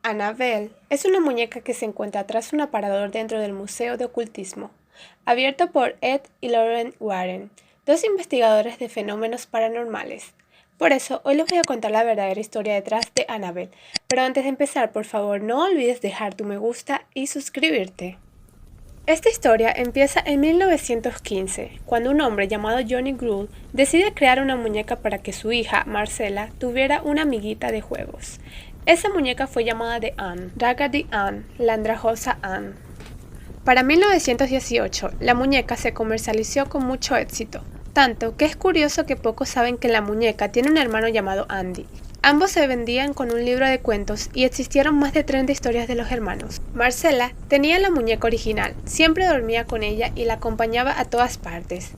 Annabelle es una muñeca que se encuentra tras un aparador dentro del Museo de Ocultismo, abierto por Ed y Lorraine Warren, dos investigadores de fenómenos paranormales. Por eso, hoy les voy a contar la verdadera historia detrás de Annabelle, pero antes de empezar, por favor, no olvides dejar tu me gusta y suscribirte. Esta historia empieza en 1915, cuando un hombre llamado Johnny Gould decide crear una muñeca para que su hija, Marcella, tuviera una amiguita de juegos. Esa muñeca fue llamada de Anne, Raggedy Ann, la andrajosa Anne. Para 1918, la muñeca se comercializó con mucho éxito, tanto que es curioso que pocos saben que la muñeca tiene un hermano llamado Andy. Ambos se vendían con un libro de cuentos y existieron más de 30 historias de los hermanos. Marcella tenía la muñeca original, siempre dormía con ella y la acompañaba a todas partes.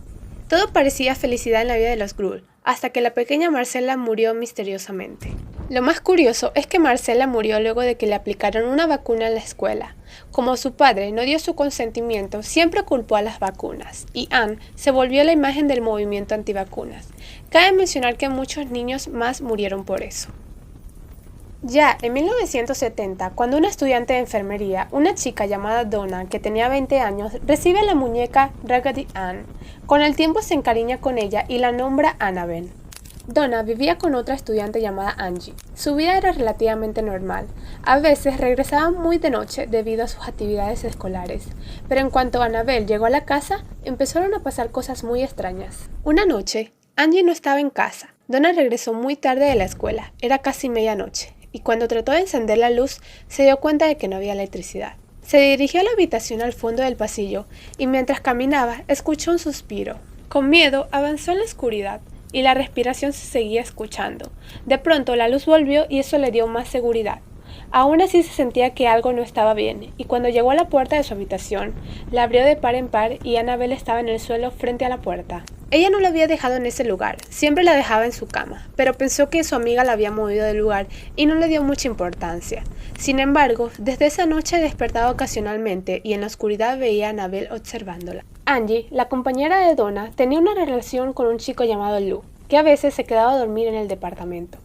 Todo parecía felicidad en la vida de los Gould, hasta que la pequeña Marcella murió misteriosamente. Lo más curioso es que Marcella murió luego de que le aplicaron una vacuna en la escuela. Como su padre no dio su consentimiento, siempre culpó a las vacunas, y Anne se volvió la imagen del movimiento antivacunas. Cabe mencionar que muchos niños más murieron por eso. Ya en 1970, cuando una estudiante de enfermería, una chica llamada Donna, que tenía 20 años, recibe la muñeca Raggedy Ann. Con el tiempo se encariña con ella y la nombra Annabelle. Donna vivía con otra estudiante llamada Angie. Su vida era relativamente normal. A veces regresaban muy de noche debido a sus actividades escolares. Pero en cuanto Annabelle llegó a la casa, empezaron a pasar cosas muy extrañas. Una noche, Angie no estaba en casa. Donna regresó muy tarde de la escuela. Era casi medianoche. Y cuando trató de encender la luz, se dio cuenta de que no había electricidad. Se dirigió a la habitación al fondo del pasillo y mientras caminaba, escuchó un suspiro. Con miedo, avanzó en la oscuridad y la respiración se seguía escuchando. De pronto la luz volvió y eso le dio más seguridad. Aún así se sentía que algo no estaba bien, y cuando llegó a la puerta de su habitación, la abrió de par en par y Annabelle estaba en el suelo frente a la puerta. Ella no la había dejado en ese lugar, siempre la dejaba en su cama, pero pensó que su amiga la había movido del lugar y no le dio mucha importancia. Sin embargo, desde esa noche despertaba ocasionalmente y en la oscuridad veía a Annabelle observándola. Angie, la compañera de Donna, tenía una relación con un chico llamado Lou, que a veces se quedaba a dormir en el departamento.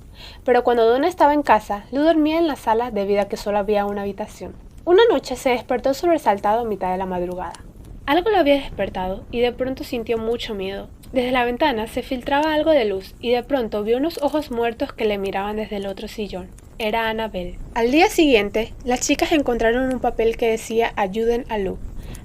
Pero cuando Donna estaba en casa, Lou dormía en la sala debido a que solo había una habitación. Una noche se despertó sobresaltado a mitad de la madrugada. Algo lo había despertado y de pronto sintió mucho miedo. Desde la ventana se filtraba algo de luz y de pronto vio unos ojos muertos que le miraban desde el otro sillón. Era Annabelle. Al día siguiente, las chicas encontraron un papel que decía «Ayuden a Lou».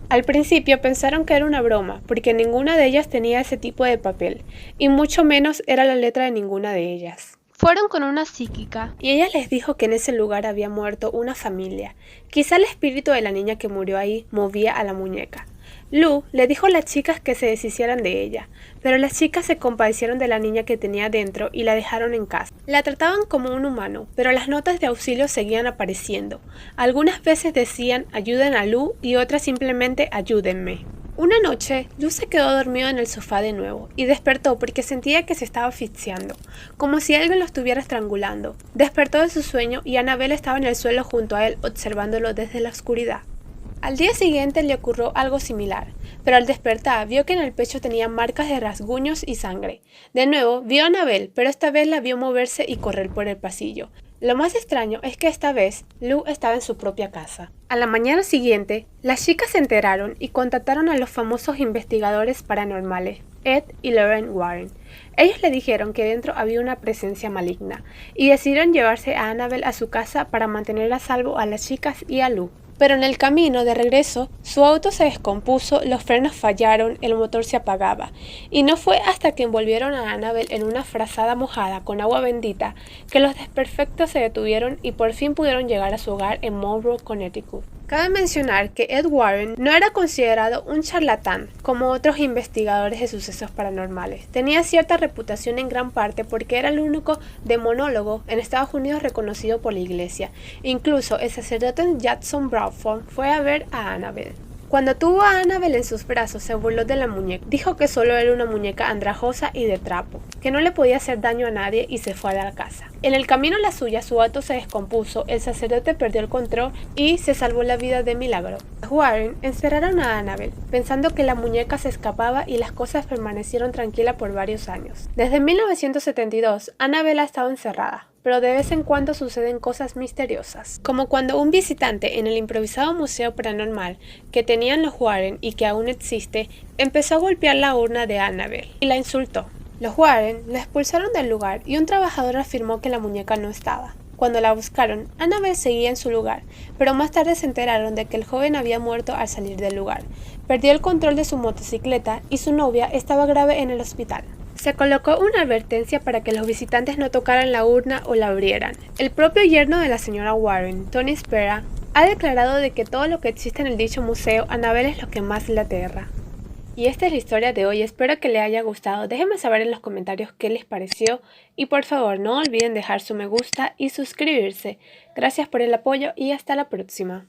Al principio pensaron que era una broma, porque ninguna de ellas tenía ese tipo de papel, y mucho menos era la letra de ninguna de ellas. Fueron con una psíquica y ella les dijo que en ese lugar había muerto una familia. Quizá el espíritu de la niña que murió ahí movía a la muñeca. Lou le dijo a las chicas que se deshicieran de ella, pero las chicas se compadecieron de la niña que tenía dentro y la dejaron en casa. La trataban como un humano, pero las notas de auxilio seguían apareciendo. Algunas veces decían «ayuden a Lou» y otras simplemente «ayúdenme». Una noche, Lou se quedó dormido en el sofá de nuevo y despertó porque sentía que se estaba asfixiando, como si alguien lo estuviera estrangulando. Despertó de su sueño y Annabelle estaba en el suelo junto a él observándolo desde la oscuridad. Al día siguiente le ocurrió algo similar, pero al despertar vio que en el pecho tenía marcas de rasguños y sangre. De nuevo vio a Annabelle, pero esta vez la vio moverse y correr por el pasillo. Lo más extraño es que esta vez Lou estaba en su propia casa. A la mañana siguiente, las chicas se enteraron y contactaron a los famosos investigadores paranormales, Ed y Lorraine Warren. Ellos le dijeron que dentro había una presencia maligna y decidieron llevarse a Annabelle a su casa para mantener a salvo a las chicas y a Lou. Pero en el camino de regreso, su auto se descompuso, los frenos fallaron, el motor se apagaba. Y no fue hasta que envolvieron a Annabelle en una frazada mojada con agua bendita que los desperfectos se detuvieron y por fin pudieron llegar a su hogar en Monroe, Connecticut. Cabe mencionar que Ed Warren no era considerado un charlatán como otros investigadores de sucesos paranormales. Tenía cierta reputación en gran parte porque era el único demonólogo en Estados Unidos reconocido por la iglesia. Incluso el sacerdote Jackson Bradford fue a ver a Annabelle. Cuando tuvo a Annabelle en sus brazos se burló de la muñeca. Dijo que solo era una muñeca andrajosa y de trapo, que no le podía hacer daño a nadie y se fue a la casa. En el camino a la suya, su auto se descompuso, el sacerdote perdió el control y se salvó la vida de milagro. Los Warren encerraron a Annabelle, pensando que la muñeca se escapaba y las cosas permanecieron tranquilas por varios años. Desde 1972, Annabelle ha estado encerrada, pero de vez en cuando suceden cosas misteriosas, como cuando un visitante en el improvisado museo paranormal que tenían los Warren y que aún existe, empezó a golpear la urna de Annabelle y la insultó. Los Warren la expulsaron del lugar y un trabajador afirmó que la muñeca no estaba. Cuando la buscaron, Annabelle seguía en su lugar, pero más tarde se enteraron de que el joven había muerto al salir del lugar. Perdió el control de su motocicleta y su novia estaba grave en el hospital. Se colocó una advertencia para que los visitantes no tocaran la urna o la abrieran. El propio yerno de la señora Warren, Tony Spera, ha declarado de que todo lo que existe en el dicho museo, Annabelle es lo que más le aterra. Y esta es la historia de hoy, espero que les haya gustado, déjenme saber en los comentarios qué les pareció y por favor no olviden dejar su me gusta y suscribirse. Gracias por el apoyo y hasta la próxima.